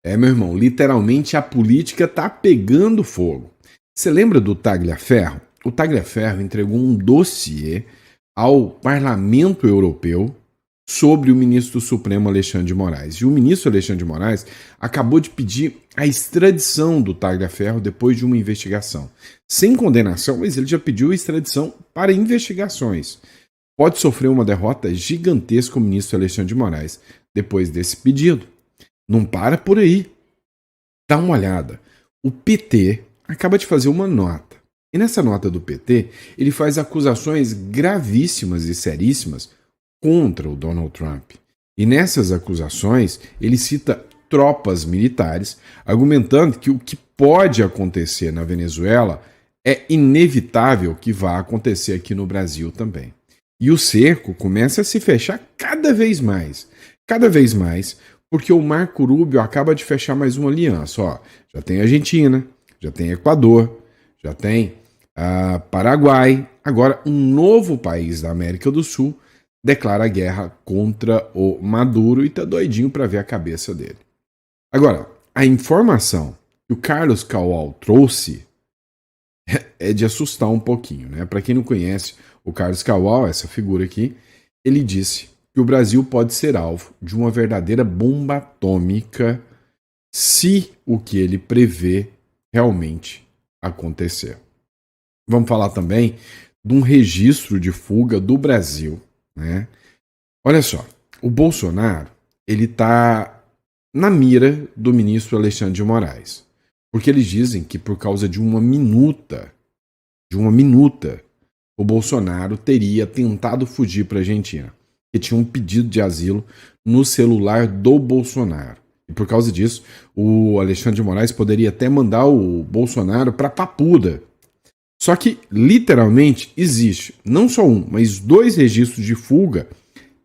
É, meu irmão, literalmente a política tá pegando fogo. Você lembra do Tagliaferro? O Tagliaferro entregou um dossiê ao Parlamento Europeu sobre o ministro do Supremo Alexandre de Moraes. E o ministro Alexandre de Moraes acabou de pedir a extradição do Tagliaferro depois de uma investigação. Sem condenação, mas ele já pediu a extradição para investigações. Pode sofrer uma derrota gigantesca o ministro Alexandre de Moraes depois desse pedido. Não para por aí. Dá uma olhada. O PT acaba de fazer uma nota. E nessa nota do PT, ele faz acusações gravíssimas e seríssimas contra o Donald Trump. E nessas acusações, ele cita tropas militares, argumentando que o que pode acontecer na Venezuela é inevitável que vá acontecer aqui no Brasil também. E o cerco começa a se fechar cada vez mais, porque o Marco Rubio acaba de fechar mais uma aliança. Ó, já tem Argentina, já tem Equador, já tem Paraguai. Agora, um novo país da América do Sul declara guerra contra o Maduro e está doidinho para ver a cabeça dele. Agora, a informação que o Carlos Kawal trouxe é de assustar um pouquinho, né? Para quem não conhece o Carlos Kawal, essa figura aqui, ele disse que o Brasil pode ser alvo de uma verdadeira bomba atômica se o que ele prevê realmente acontecer. Vamos falar também de um registro de fuga do Brasil, né? Olha só, o Bolsonaro, ele está na mira do ministro Alexandre de Moraes, porque eles dizem que por causa de uma minuta, o Bolsonaro teria tentado fugir para a Argentina, que tinha um pedido de asilo no celular do Bolsonaro. E por causa disso, o Alexandre de Moraes poderia até mandar o Bolsonaro para Papuda. Só que, literalmente, existe não só um, mas 2 registros de fuga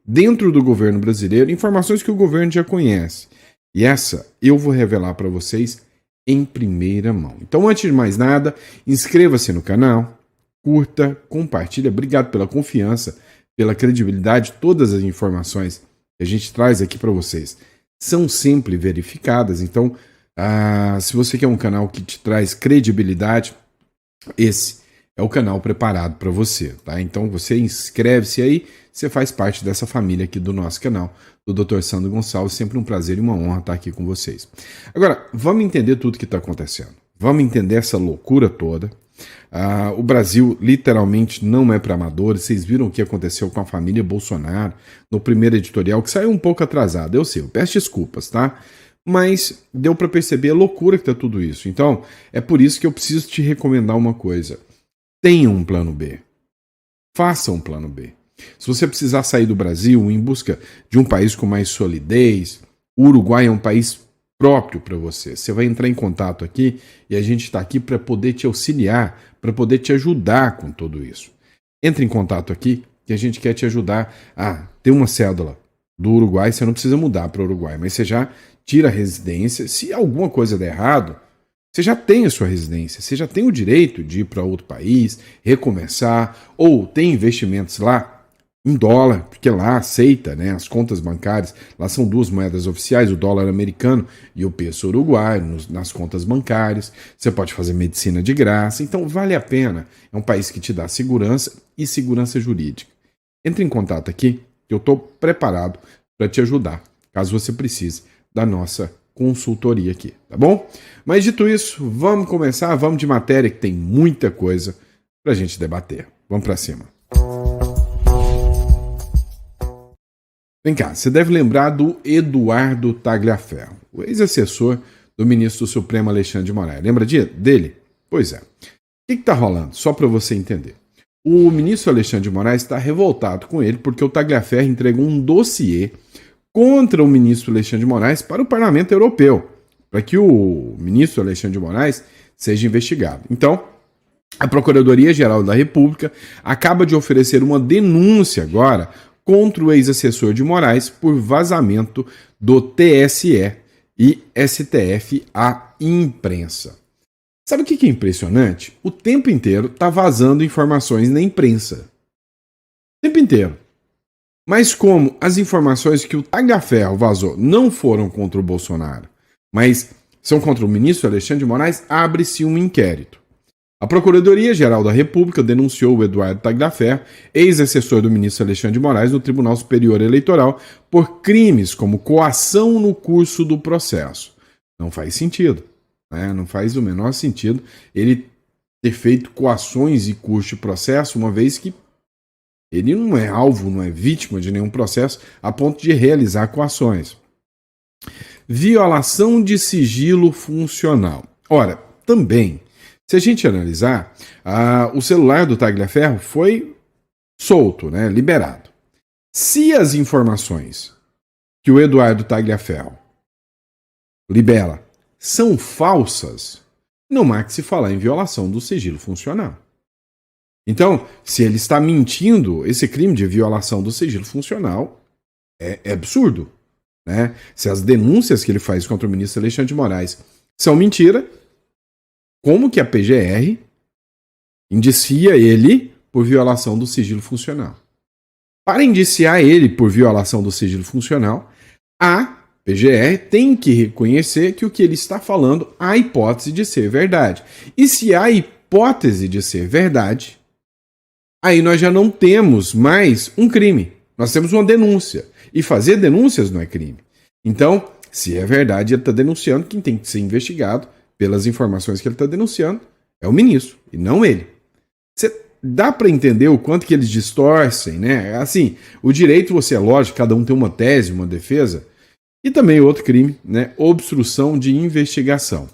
dentro do governo brasileiro, informações que o governo já conhece. E essa eu vou revelar para vocês em primeira mão. Então, antes de mais nada, inscreva-se no canal, curta, compartilha. Obrigado pela confiança, pela credibilidade. Todas as informações que a gente traz aqui para vocês são sempre verificadas. Então, se você quer um canal que te traz credibilidade, esse é o canal preparado para você, tá? Então você inscreve-se aí, você faz parte dessa família aqui do nosso canal, do Dr. Sandro Gonçalves. Sempre um prazer e uma honra estar aqui com vocês. Agora, vamos entender tudo que está acontecendo. Vamos entender essa loucura toda. O Brasil literalmente não é para amadores. Vocês viram o que aconteceu com a família Bolsonaro no primeiro editorial, que saiu um pouco atrasado. Eu sei, eu peço desculpas, tá? Mas deu para perceber a loucura que tá tudo isso. Então, é por isso que eu preciso te recomendar uma coisa. Tenha um plano B. Faça um plano B. Se você precisar sair do Brasil em busca de um país com mais solidez, o Uruguai é um país próprio para você. Você vai entrar em contato aqui e a gente está aqui para poder te auxiliar, para poder te ajudar com tudo isso. Entre em contato aqui que a gente quer te ajudar a ter uma cédula do Uruguai. Você não precisa mudar para o Uruguai, mas você já tira a residência. Se alguma coisa der errado, você já tem a sua residência, você já tem o direito de ir para outro país, recomeçar, ou tem investimentos lá em dólar, porque lá aceita, né, as contas bancárias. Lá são 2 moedas oficiais, o dólar americano e o peso uruguaio, nas contas bancárias. Você pode fazer medicina de graça, então vale a pena. É um país que te dá segurança e segurança jurídica. Entre em contato aqui, que eu estou preparado para te ajudar, caso você precise da nossa consultoria aqui, tá bom? Mas dito isso, vamos começar, vamos de matéria que tem muita coisa para a gente debater. Vamos para cima. Vem cá, você deve lembrar do Eduardo Tagliaferro, o ex-assessor do ministro do Supremo Alexandre de Moraes. Lembra dele? Pois é. O que está rolando? Só para você entender. O ministro Alexandre de Moraes está revoltado com ele porque o Tagliaferro entregou um dossiê contra o ministro Alexandre de Moraes para o Parlamento Europeu, para que o ministro Alexandre de Moraes seja investigado. Então, a Procuradoria-Geral da República acaba de oferecer uma denúncia agora contra o ex-assessor de Moraes por vazamento do TSE e STF à imprensa. Sabe o que é impressionante? O tempo inteiro está vazando informações na imprensa. O tempo inteiro. Mas como as informações que o Tagliaferro vazou não foram contra o Bolsonaro, mas são contra o ministro Alexandre de Moraes, abre-se um inquérito. A Procuradoria-Geral da República denunciou o Eduardo Tagliaferro, ex-assessor do ministro Alexandre de Moraes, no Tribunal Superior Eleitoral por crimes como coação no curso do processo. Não faz sentido, né? Não faz o menor sentido ele ter feito coações e curso de processo, uma vez que ele não é alvo, não é vítima de nenhum processo a ponto de realizar coações. Violação de sigilo funcional. Ora, também, se a gente analisar, o celular do Tagliaferro foi solto, né, liberado. Se as informações que o Eduardo Tagliaferro libera são falsas, não há que se falar em violação do sigilo funcional. Então, se ele está mentindo, esse crime de violação do sigilo funcional é absurdo, né? Se as denúncias que ele faz contra o ministro Alexandre de Moraes são mentira, como que a PGR indicia ele por violação do sigilo funcional? Para indiciar ele por violação do sigilo funcional, a PGR tem que reconhecer que o que ele está falando há hipótese de ser verdade. E se há hipótese de ser verdade, aí nós já não temos mais um crime. Nós temos uma denúncia. E fazer denúncias não é crime. Então, se é verdade, ele está denunciando, quem tem que ser investigado pelas informações que ele está denunciando é o ministro, e não ele. Dá para entender o quanto que eles distorcem, né? Assim, o direito, você é lógico, cada um tem uma tese, uma defesa, e também outro crime, né? Obstrução de investigação.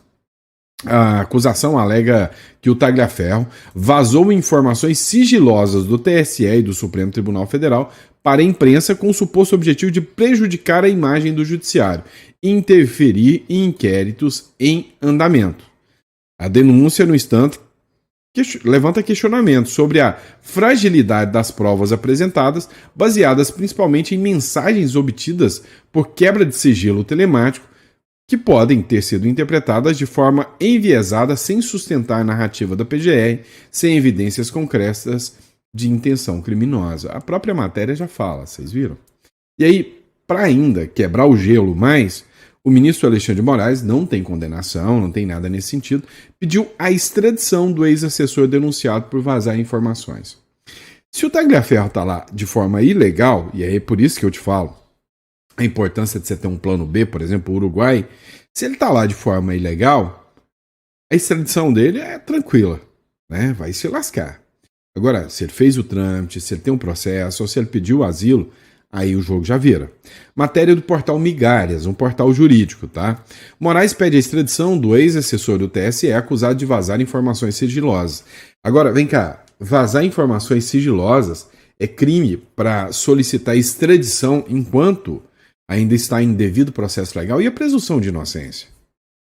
A acusação alega que o Tagliaferro vazou informações sigilosas do TSE e do Supremo Tribunal Federal para a imprensa com o suposto objetivo de prejudicar a imagem do judiciário e interferir em inquéritos em andamento. A denúncia, no entanto, levanta questionamentos sobre a fragilidade das provas apresentadas, baseadas principalmente em mensagens obtidas por quebra de sigilo telemático, que podem ter sido interpretadas de forma enviesada sem sustentar a narrativa da PGR, sem evidências concretas de intenção criminosa. A própria matéria já fala, vocês viram? E aí, para ainda quebrar o gelo mais, o ministro Alexandre de Moraes não tem condenação, não tem nada nesse sentido, pediu a extradição do ex-assessor denunciado por vazar informações. Se o Tagliaferro está lá de forma ilegal, e é por isso que eu te falo, a importância de você ter um plano B, por exemplo, o Uruguai, se ele está lá de forma ilegal, a extradição dele é tranquila, né? Vai se lascar. Agora, se ele fez o trâmite, se ele tem um processo, ou se ele pediu asilo, aí o jogo já vira. Matéria do portal Migalhas, um portal jurídico, tá? Moraes pede a extradição do ex-assessor do TSE acusado de vazar informações sigilosas. Agora, vem cá, vazar informações sigilosas é crime para solicitar extradição enquanto ainda está em devido processo legal, e a presunção de inocência?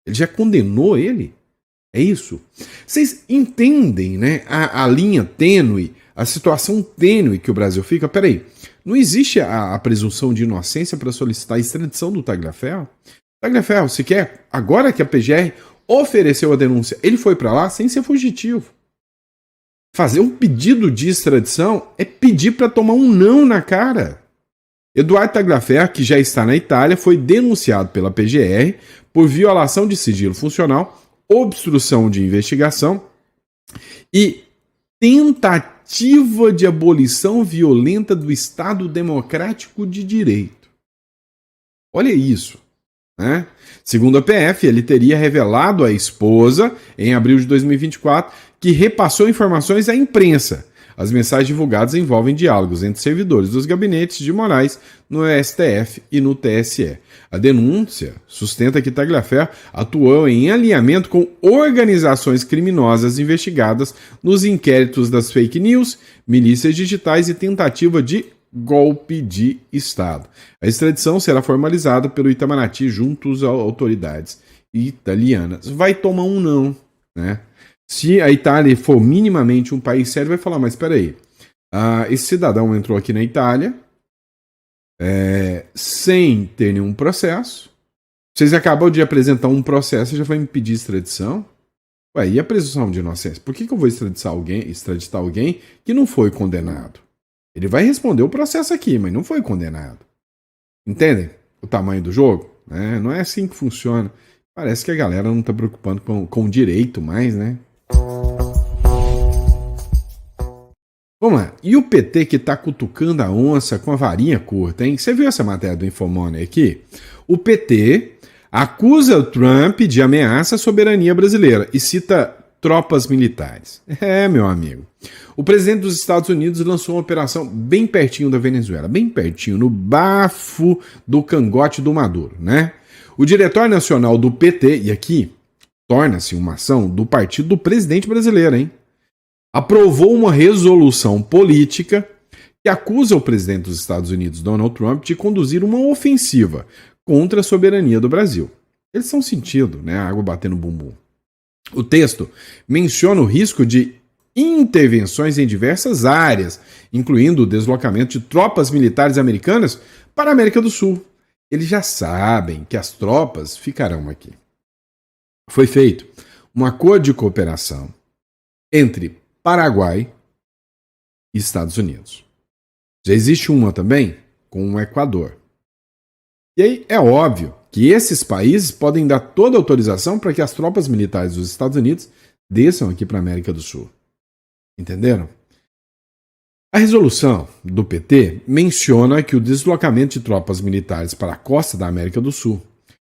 Ele já condenou ele? É isso? Vocês entendem, né, a linha tênue, a situação tênue que o Brasil fica? Peraí, não existe a presunção de inocência para solicitar a extradição do Tagliaferro? Tagliaferro, se quer, agora que a PGR ofereceu a denúncia, ele foi para lá sem ser fugitivo. Fazer um pedido de extradição é pedir para tomar um não na cara. Eduardo Tagliaferro, que já está na Itália, foi denunciado pela PGR por violação de sigilo funcional, obstrução de investigação e tentativa de abolição violenta do Estado Democrático de Direito. Olha isso, né? Segundo a PF, ele teria revelado à esposa, em abril de 2024, que repassou informações à imprensa. As mensagens divulgadas envolvem diálogos entre servidores dos gabinetes de Moraes no STF e no TSE. A denúncia sustenta que Tagliaferro atuou em alinhamento com organizações criminosas investigadas nos inquéritos das fake news, milícias digitais e tentativa de golpe de Estado. A extradição será formalizada pelo Itamaraty junto às autoridades italianas. Vai tomar um não, né? Se a Itália for minimamente um país sério, vai falar, mas espera aí, esse cidadão entrou aqui na Itália sem ter nenhum processo, vocês acabam de apresentar um processo e já vai me pedir extradição? Ué, e a presunção de inocência? Por que eu vou extraditar alguém que não foi condenado? Ele vai responder o processo aqui, mas não foi condenado. Entendem o tamanho do jogo? Não é assim que funciona. Parece que a galera não tá preocupando com o direito mais, né? Vamos lá. E o PT que tá cutucando a onça com a varinha curta, hein? Você viu essa matéria do Infomoney aqui? O PT acusa o Trump de ameaça à soberania brasileira e cita tropas militares. É, meu amigo. O presidente dos Estados Unidos lançou uma operação bem pertinho da Venezuela, bem pertinho, no bafo do cangote do Maduro, né? O diretor nacional do PT, e aqui torna-se uma ação do partido do presidente brasileiro, hein? Aprovou uma resolução política que acusa o presidente dos Estados Unidos, Donald Trump, de conduzir uma ofensiva contra a soberania do Brasil. Eles estão sentindo, né, a água batendo no bumbum. O texto menciona o risco de intervenções em diversas áreas, incluindo o deslocamento de tropas militares americanas para a América do Sul. Eles já sabem que as tropas ficarão aqui. Foi feito um acordo de cooperação entre Paraguai e Estados Unidos. Já existe uma também com o Equador. E aí é óbvio que esses países podem dar toda a autorização para que as tropas militares dos Estados Unidos desçam aqui para a América do Sul. Entenderam? A resolução do PT menciona que o deslocamento de tropas militares para a costa da América do Sul,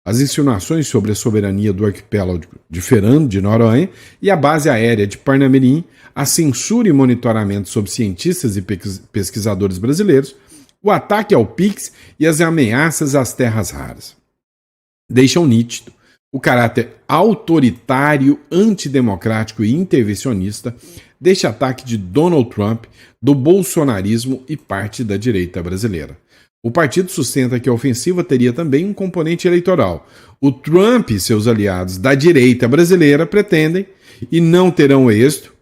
as insinuações sobre a soberania do arquipélago de Fernando de Noronha e a base aérea de Parnamirim, a censura e monitoramento sobre cientistas e pesquisadores brasileiros, o ataque ao PIX e as ameaças às terras raras. Deixam nítido o caráter autoritário, antidemocrático e intervencionista deste ataque de Donald Trump, do bolsonarismo e parte da direita brasileira. O partido sustenta que a ofensiva teria também um componente eleitoral. O Trump e seus aliados da direita brasileira pretendem, e não terão êxito,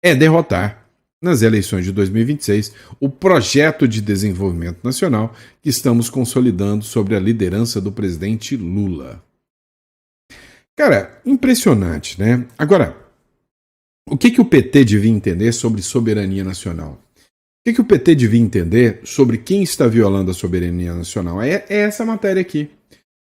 derrotar, nas eleições de 2026, o projeto de desenvolvimento nacional que estamos consolidando sob a liderança do presidente Lula. Cara, impressionante, né? Agora, o que o PT devia entender sobre soberania nacional? O que o PT devia entender sobre quem está violando a soberania nacional? É essa matéria aqui.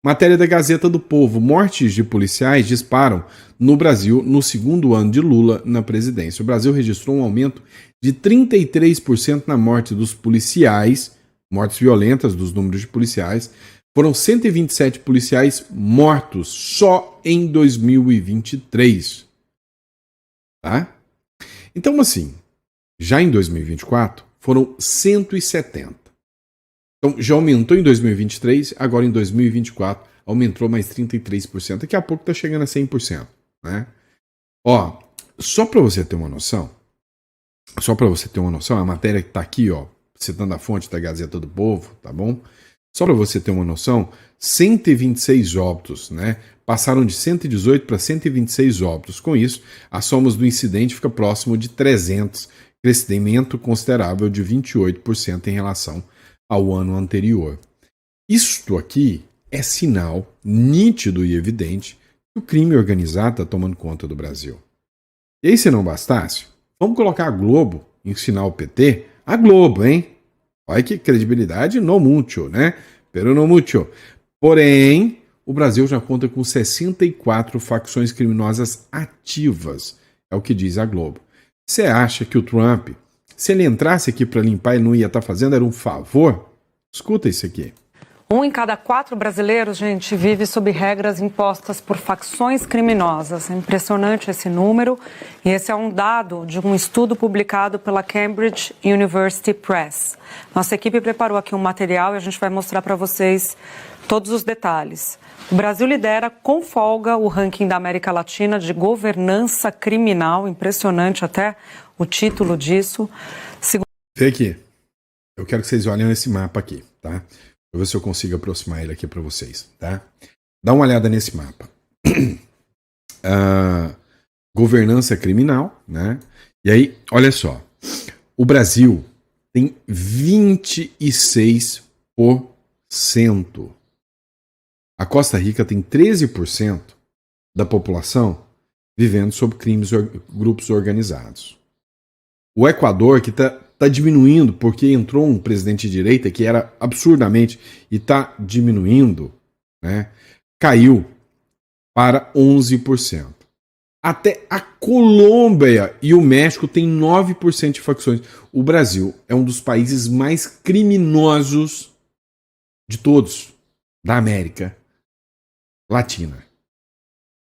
Matéria da Gazeta do Povo. Mortes de policiais disparam no Brasil no segundo ano de Lula na presidência. O Brasil registrou um aumento de 33% na morte dos policiais, mortes violentas dos números de policiais. Foram 127 policiais mortos só em 2023. Tá? Então, assim, já em 2024, foram 170. Então, já aumentou em 2023, agora em 2024 aumentou mais 33%. Daqui a pouco está chegando a 100%. Né? Ó, só para você ter uma noção, a matéria que está aqui, ó, citando a fonte da Gazeta do Povo, tá bom? Só para você ter uma noção, 126 óbitos, né? Passaram de 118 para 126 óbitos. Com isso, a soma do incidente fica próximo de 300, crescimento considerável de 28% em relação ao ano anterior. Isto aqui é sinal nítido e evidente que o crime organizado está tomando conta do Brasil. E aí, se não bastasse, vamos colocar a Globo ensinar o PT? A Globo, hein? Olha que credibilidade no mucho, né? Pero no mucho. Porém, o Brasil já conta com 64 facções criminosas ativas, é o que diz a Globo. Você acha que o Trump, se ele entrasse aqui para limpar, ele não ia estar fazendo? Era um favor? Escuta isso aqui. 1 em cada 4 brasileiros, gente, vive sob regras impostas por facções criminosas. É impressionante esse número. E esse é um dado de um estudo publicado pela Cambridge University Press. Nossa equipe preparou aqui um material e a gente vai mostrar para vocês todos os detalhes. O Brasil lidera com folga o ranking da América Latina de governança criminal. Impressionante até o título disso. Vê aqui. Eu quero que vocês olhem esse mapa aqui, tá? Vou ver se eu consigo aproximar ele aqui para vocês, tá? Dá uma olhada nesse mapa. Governança criminal, né? E aí, olha só. O Brasil tem 26%. A Costa Rica tem 13% da população vivendo sob grupos organizados. O Equador, que está diminuindo porque entrou um presidente de direita que era absurdamente e está diminuindo, né? Caiu para 11%. Até a Colômbia e o México têm 9% de facções. O Brasil é um dos países mais criminosos de todos da América Latina.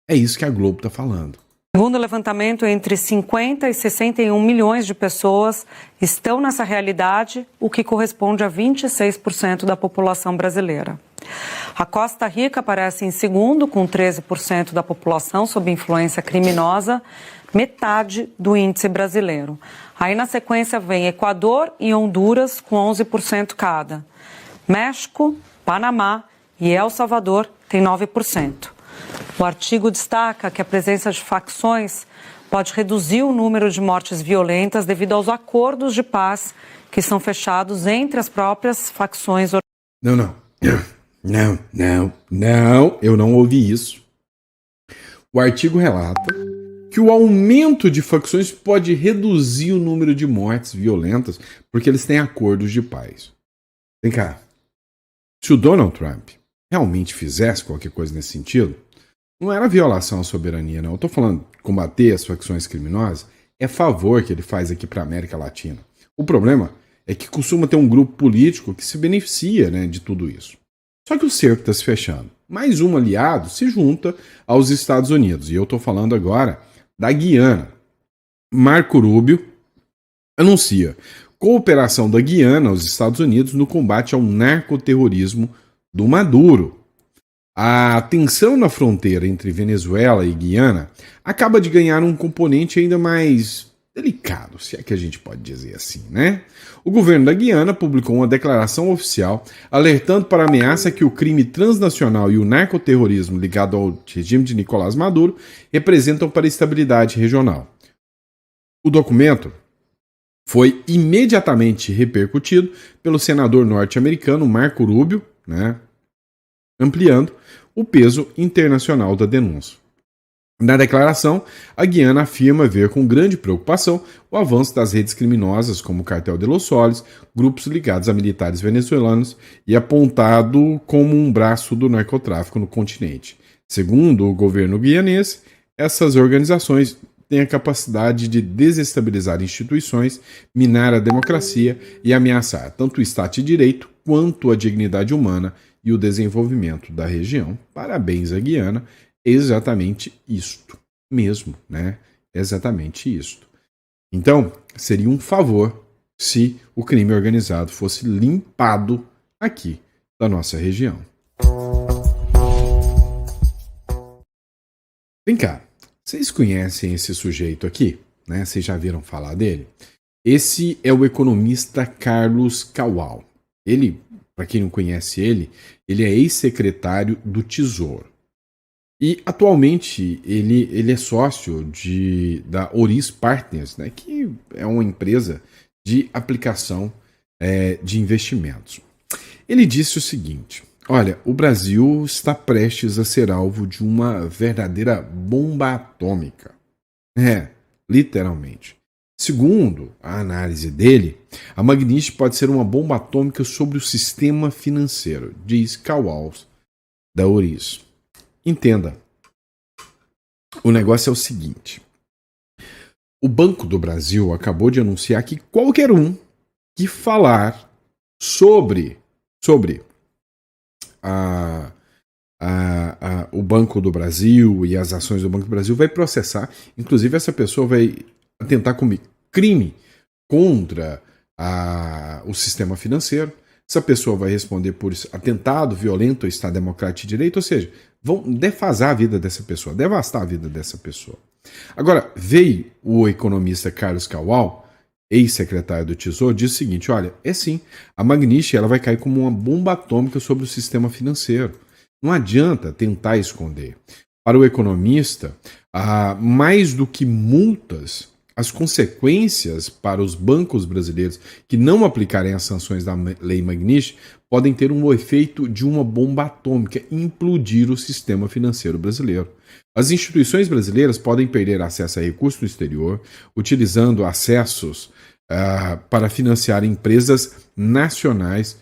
É isso que a Globo está falando. Segundo o levantamento, entre 50 e 61 milhões de pessoas estão nessa realidade, o que corresponde a 26% da população brasileira. A Costa Rica aparece em segundo, com 13% da população sob influência criminosa, metade do índice brasileiro. Aí, na sequência, vem Equador e Honduras, com 11% cada. México, Panamá e El Salvador têm 9%. O artigo destaca que a presença de facções pode reduzir o número de mortes violentas devido aos acordos de paz que são fechados entre as próprias facções. Não, eu não ouvi isso. O artigo relata que o aumento de facções pode reduzir o número de mortes violentas porque eles têm acordos de paz. Vem cá. Se o Donald Trump realmente fizesse qualquer coisa nesse sentido, não era violação à soberania, não. Eu estou falando de combater as facções criminosas, é favor que ele faz aqui para a América Latina. O problema é que costuma ter um grupo político que se beneficia, né, de tudo isso. Só que o cerco está se fechando. Mais um aliado se junta aos Estados Unidos. E eu estou falando agora da Guiana. Marco Rubio anuncia cooperação da Guiana aos Estados Unidos no combate ao narcoterrorismo do Maduro. A tensão na fronteira entre Venezuela e Guiana acaba de ganhar um componente ainda mais delicado, se é que a gente pode dizer assim, né? O governo da Guiana publicou uma declaração oficial alertando para a ameaça que o crime transnacional e o narcoterrorismo ligado ao regime de Nicolás Maduro representam para a estabilidade regional. O documento foi imediatamente repercutido pelo senador norte-americano Marco Rubio, né, ampliando o peso internacional da denúncia. Na declaração, a Guiana afirma ver com grande preocupação o avanço das redes criminosas como o Cartel de Los Soles, grupos ligados a militares venezuelanos e apontado como um braço do narcotráfico no continente. Segundo o governo guianês, essas organizações têm a capacidade de desestabilizar instituições, minar a democracia e ameaçar tanto o Estado de Direito quanto a dignidade humana e o desenvolvimento da região. Parabéns à Guiana. Exatamente isto mesmo, né? Exatamente isto. Então, seria um favor se o crime organizado fosse limpado aqui da nossa região. Vem cá, vocês conhecem esse sujeito aqui, né? Vocês já viram falar dele? Esse é o economista Carlos Kawal. Ele, para quem não conhece ele é ex-secretário do Tesouro. E atualmente ele é sócio da Oris Partners, né, que é uma empresa de aplicação de investimentos. Ele disse o seguinte: olha, o Brasil está prestes a ser alvo de uma verdadeira bomba atômica. Literalmente. Segundo a análise dele, a Magnite pode ser uma bomba atômica sobre o sistema financeiro, diz Kawal da Oris. Entenda, o negócio é o seguinte: o Banco do Brasil acabou de anunciar que qualquer um que falar sobre o Banco do Brasil e as ações do Banco do Brasil vai processar. Inclusive, essa pessoa vai tentar cometer crime contra o sistema financeiro. Essa pessoa vai responder por atentado violento ao Estado Democrático de Direito, ou seja, vão defasar a vida dessa pessoa, devastar a vida dessa pessoa. Agora, veio o economista Carlos Kawal, ex-secretário do Tesouro, diz o seguinte: olha, sim, a Magnite ela vai cair como uma bomba atômica sobre o sistema financeiro. Não adianta tentar esconder. Para o economista, mais do que multas, as consequências para os bancos brasileiros que não aplicarem as sanções da Lei Magnitsky podem ter um efeito de uma bomba atômica e implodir o sistema financeiro brasileiro. As instituições brasileiras podem perder acesso a recursos no exterior, utilizando acessos para financiar empresas nacionais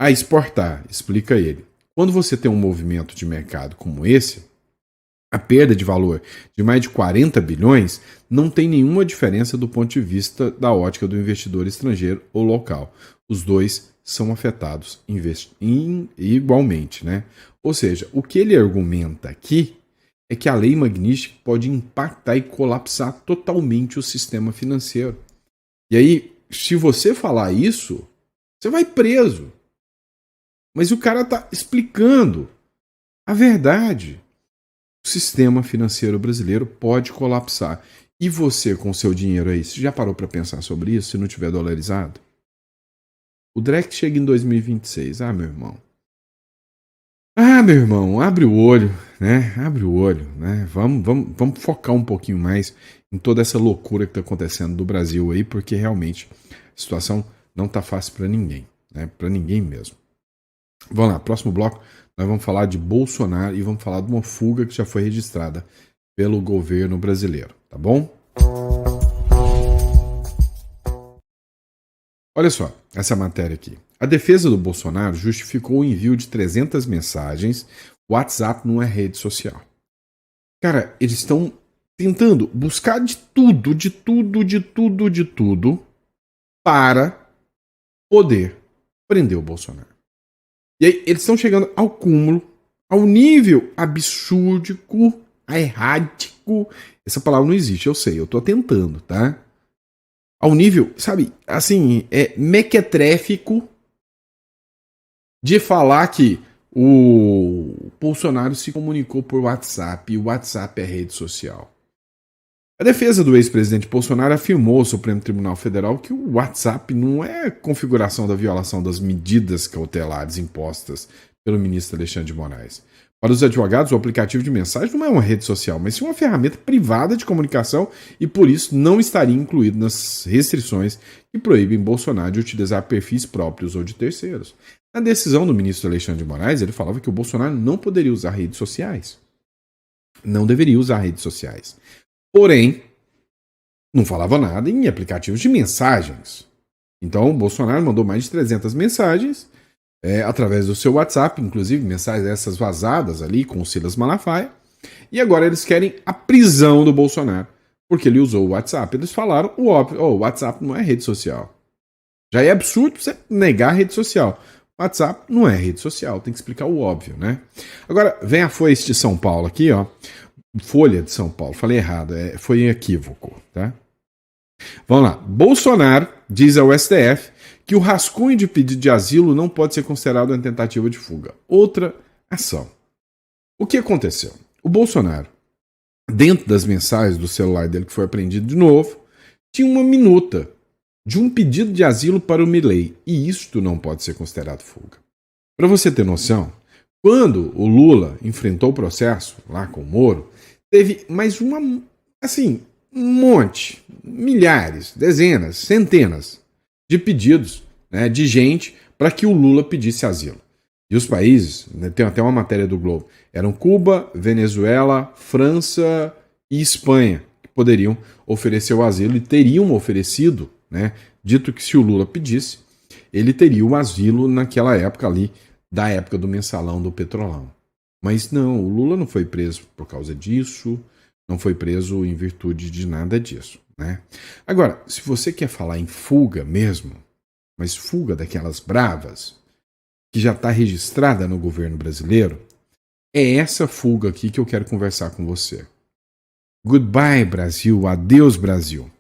a exportar, explica ele. Quando você tem um movimento de mercado como esse, a perda de valor de mais de 40 bilhões não tem nenhuma diferença do ponto de vista da ótica do investidor estrangeiro ou local. Os dois são afetados igualmente, né? Ou seja, o que ele argumenta aqui é que a lei Magnitsky pode impactar e colapsar totalmente o sistema financeiro. E aí, se você falar isso, você vai preso. Mas o cara está explicando a verdade. O sistema financeiro brasileiro pode colapsar. E você, com o seu dinheiro aí, você já parou para pensar sobre isso, se não tiver dolarizado? O Drex chega em 2026. Ah, meu irmão. Abre o olho, né? Abre o olho, né? Vamos focar um pouquinho mais em toda essa loucura que está acontecendo no Brasil aí, porque realmente a situação não está fácil para ninguém, né? Para ninguém mesmo. Vamos lá, próximo bloco, nós vamos falar de Bolsonaro e vamos falar de uma fuga que já foi registrada pelo governo brasileiro, tá bom? Olha só, essa matéria aqui. A defesa do Bolsonaro justificou o envio de 300 mensagens. O WhatsApp não é rede social. Cara, eles estão tentando buscar de tudo para poder prender o Bolsonaro. E aí eles estão chegando ao cúmulo, ao nível absurdico, errático. Essa palavra não existe, eu sei, eu tô tentando, tá? Ao nível, sabe, assim, mequetréfico de falar que o Bolsonaro se comunicou por WhatsApp e o WhatsApp é rede social. A defesa do ex-presidente Bolsonaro afirmou ao Supremo Tribunal Federal que o WhatsApp não é configuração da violação das medidas cautelares impostas pelo ministro Alexandre de Moraes. Para os advogados, o aplicativo de mensagem não é uma rede social, mas sim uma ferramenta privada de comunicação e, por isso, não estaria incluído nas restrições que proíbem Bolsonaro de utilizar perfis próprios ou de terceiros. Na decisão do ministro Alexandre de Moraes, ele falava que o Bolsonaro não poderia usar redes sociais. Não deveria usar redes sociais. Porém, não falava nada em aplicativos de mensagens. Então, o Bolsonaro mandou mais de 300 mensagens através do seu WhatsApp, inclusive mensagens essas vazadas ali com o Silas Malafaia. E agora eles querem a prisão do Bolsonaro, porque ele usou o WhatsApp. Eles falaram o óbvio, o WhatsApp não é rede social. Já é absurdo você negar a rede social. O WhatsApp não é rede social, tem que explicar o óbvio, né? Agora, vem a Folha de São Paulo aqui, ó. Folha de São Paulo, falei errado, foi equívoco, tá? Vamos lá. Bolsonaro diz ao STF que o rascunho de pedido de asilo não pode ser considerado uma tentativa de fuga. Outra ação. O que aconteceu? O Bolsonaro, dentro das mensagens do celular dele que foi apreendido de novo, tinha uma minuta de um pedido de asilo para o Milei. E isto não pode ser considerado fuga. Para você ter noção, quando o Lula enfrentou o processo lá com o Moro, teve mais um monte, milhares, dezenas, centenas de pedidos, né, de gente para que o Lula pedisse asilo. E os países, né, tem até uma matéria do Globo, eram Cuba, Venezuela, França e Espanha, que poderiam oferecer o asilo e teriam oferecido, né, dito que se o Lula pedisse, ele teria o asilo naquela época ali, da época do mensalão do Petrolão. Mas não, o Lula não foi preso por causa disso, não foi preso em virtude de nada disso, né? Agora, se você quer falar em fuga mesmo, mas fuga daquelas bravas, que já está registrada no governo brasileiro, é essa fuga aqui que eu quero conversar com você. Goodbye, Brasil, adeus, Brasil.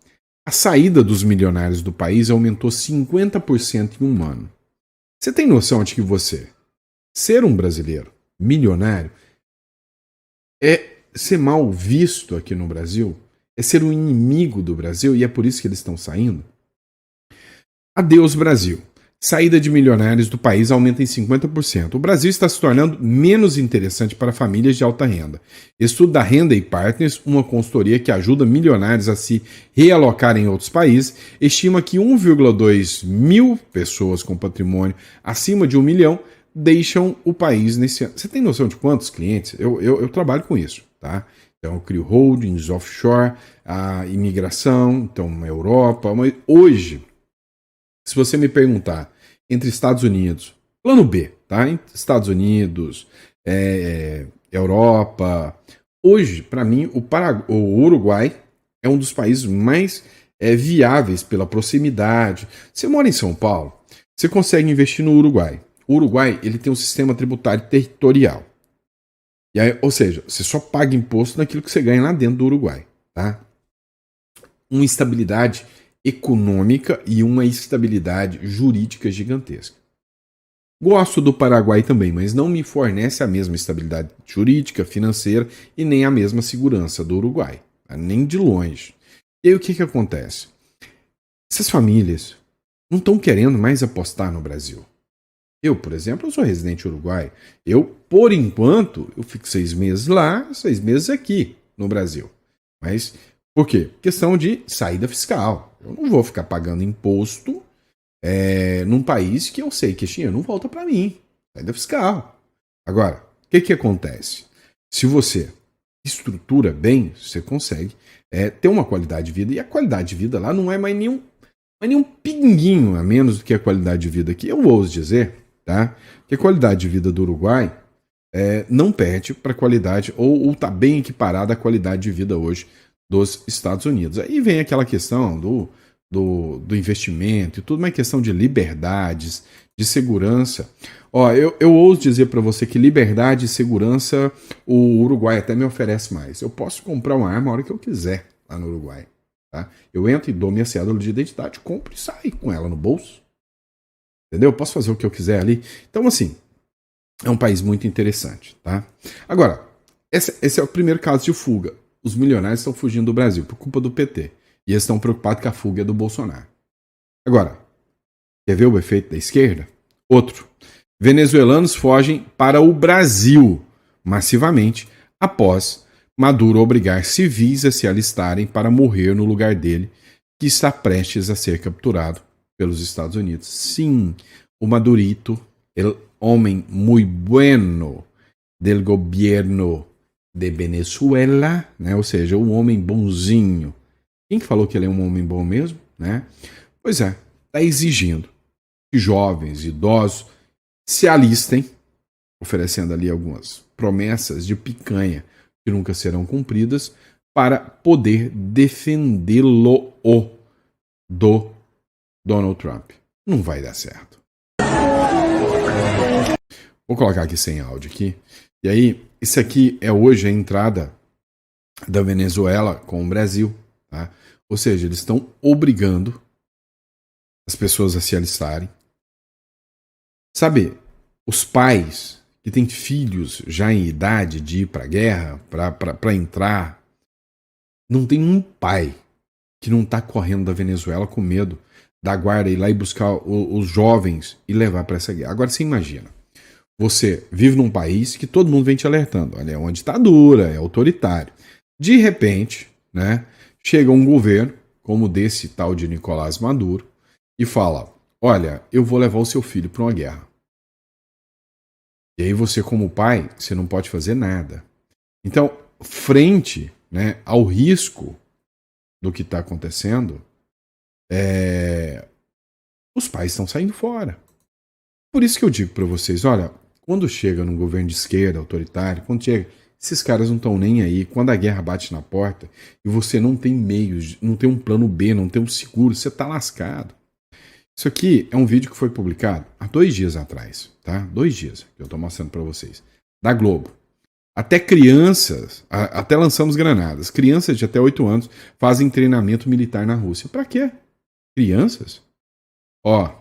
A saída dos milionários do país aumentou 50% em um ano. Você tem noção de que você, ser um brasileiro milionário, é ser mal visto aqui no Brasil, é ser um inimigo do Brasil e é por isso que eles estão saindo? Adeus, Brasil. Saída de milionários do país aumenta em 50%. O Brasil está se tornando menos interessante para famílias de alta renda. Estudo da Renda e Partners, uma consultoria que ajuda milionários a se realocarem em outros países, estima que 1,2 mil pessoas com patrimônio acima de 1 milhão deixam o país nesse ano. Você tem noção de quantos clientes? Eu trabalho com isso, tá? Então eu crio holdings, offshore, a imigração, então a Europa. Mas hoje, se você me perguntar entre Estados Unidos, plano B, tá? Estados Unidos, Europa, Hoje, para mim, o Uruguai é um dos países mais viáveis pela proximidade. Você mora em São Paulo, você consegue investir no Uruguai. O Uruguai ele tem um sistema tributário territorial. E aí, ou seja, você só paga imposto naquilo que você ganha lá dentro do Uruguai. Tá? Uma estabilidade econômica e uma estabilidade jurídica gigantesca. Gosto do Paraguai também, mas não me fornece a mesma estabilidade jurídica, financeira e nem a mesma segurança do Uruguai. Tá? Nem de longe. E aí o que acontece? Essas famílias não estão querendo mais apostar no Brasil. Eu, por exemplo, eu sou residente uruguai. Eu, por enquanto, eu fico 6 meses lá, 6 meses aqui no Brasil. Mas por quê? Questão de saída fiscal. Eu não vou ficar pagando imposto num país que eu sei que esse dinheiro não volta para mim. Saída fiscal. Agora, o que acontece? Se você estrutura bem, você consegue ter uma qualidade de vida. E a qualidade de vida lá não é mais nenhum pinguinho a menos do que a qualidade de vida aqui. Eu ouso dizer, tá, que a qualidade de vida do Uruguai não perde para a qualidade, ou está bem equiparada à qualidade de vida hoje dos Estados Unidos. Aí vem aquela questão do investimento e tudo, uma questão de liberdades, de segurança. Ó, eu ouso dizer para você que liberdade e segurança o Uruguai até me oferece mais. Eu posso comprar uma arma a hora que eu quiser lá no Uruguai. Tá? Eu entro e dou minha cédula de identidade, compro e saio com ela no bolso. Entendeu? Eu posso fazer o que eu quiser ali. Então, assim, é um país muito interessante. Tá? Agora, esse é o primeiro caso de fuga. Os milionários estão fugindo do Brasil por culpa do PT. E eles estão preocupados que a fuga é do Bolsonaro. Agora, quer ver o efeito da esquerda? Outro. Venezuelanos fogem para o Brasil massivamente após Maduro obrigar civis a se alistarem para morrer no lugar dele, que está prestes a ser capturado pelos Estados Unidos. Sim, o Madurito, el homem muy bueno del gobierno de Venezuela, né? Ou seja, um homem bonzinho. Quem que falou que ele é um homem bom mesmo? Né? Pois é, está exigindo que jovens, idosos se alistem, oferecendo ali algumas promessas de picanha que nunca serão cumpridas, para poder defendê-lo do Donald Trump. Não vai dar certo. Vou colocar aqui sem áudio aqui. E aí, isso aqui é hoje a entrada da Venezuela com o Brasil. Tá? Ou seja, eles estão obrigando as pessoas a se alistarem. Sabe, os pais que têm filhos já em idade de ir para a guerra, para entrar, não tem um pai que não está correndo da Venezuela com medo da guarda ir lá e buscar os jovens e levar para essa guerra. Agora você imagina, você vive num país que todo mundo vem te alertando, olha, é uma ditadura, é autoritário. De repente, né, chega um governo, como desse tal de Nicolás Maduro, e fala, olha, eu vou levar o seu filho para uma guerra. E aí você, como pai, você não pode fazer nada. Então, frente, né, ao risco do que está acontecendo, os pais estão saindo fora. Por isso que eu digo para vocês, olha, quando chega num governo de esquerda, autoritário, quando chega, esses caras não estão nem aí. Quando a guerra bate na porta e você não tem meios, não tem um plano B, não tem um seguro, você está lascado. Isso aqui é um vídeo que foi publicado há 2 dias atrás, tá? 2 dias que eu estou mostrando para vocês. Da Globo. Até crianças, até lançamos granadas. Crianças de até 8 anos fazem treinamento militar na Rússia. Para quê? Crianças? Ó,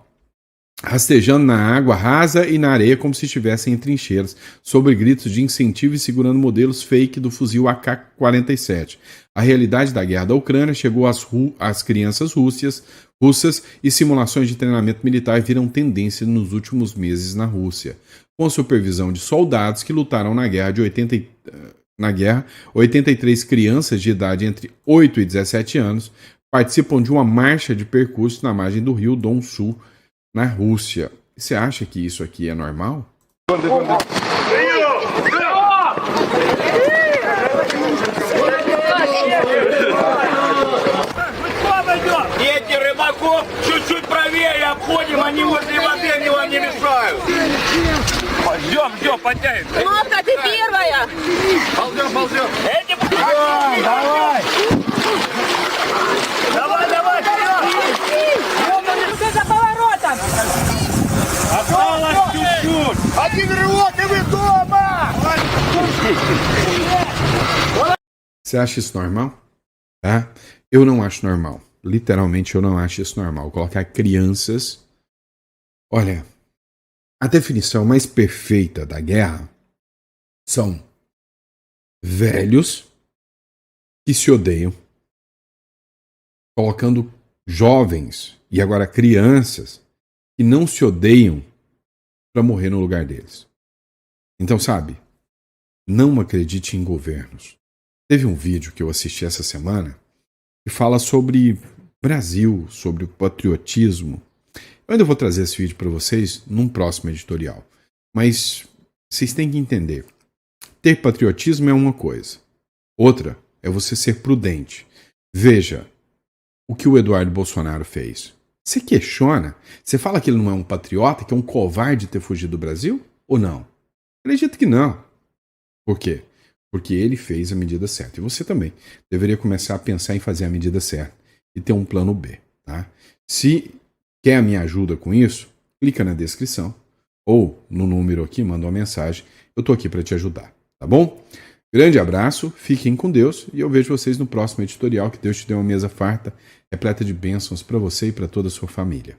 rastejando na água rasa e na areia como se estivessem em trincheiras, sob gritos de incentivo e segurando modelos fake do fuzil AK-47. A realidade da guerra da Ucrânia chegou às crianças russas e simulações de treinamento militar viram tendência nos últimos meses na Rússia. Com supervisão de soldados que lutaram na guerra, 83 crianças de idade entre 8 e 17 anos participam de uma marcha de percurso na margem do rio Don-Su, na Rússia. Você acha que isso aqui é normal? Дети рыбаков чуть-чуть правее обходим, они возле воды, они вам не мешают. Ждем, подтягивай. Кнопка, ты первая! Ползем. Эти... Давай. Давай, вперед. Ты за поворотом! Осталось чуть-чуть. Один рывок, и вы дома. Você acha isso normal? Tá? Eu não acho normal. Literalmente, eu não acho isso normal. Colocar crianças... Olha, a definição mais perfeita da guerra são velhos que se odeiam, colocando jovens e agora crianças que não se odeiam para morrer no lugar deles. Então, sabe, não acredite em governos. Teve um vídeo que eu assisti essa semana que fala sobre Brasil, sobre o patriotismo. Eu ainda vou trazer esse vídeo para vocês num próximo editorial. Mas vocês têm que entender. Ter patriotismo é uma coisa. Outra é você ser prudente. Veja o que o Eduardo Bolsonaro fez. Você questiona? Você fala que ele não é um patriota, que é um covarde ter fugido do Brasil? Ou não? Acredito que não. Por quê? Porque ele fez a medida certa. E você também deveria começar a pensar em fazer a medida certa e ter um plano B. Tá? Se quer a minha ajuda com isso, clica na descrição ou no número aqui, manda uma mensagem. Eu estou aqui para te ajudar, tá bom? Grande abraço, fiquem com Deus e eu vejo vocês no próximo editorial. Que Deus te dê uma mesa farta, repleta de bênçãos para você e para toda a sua família.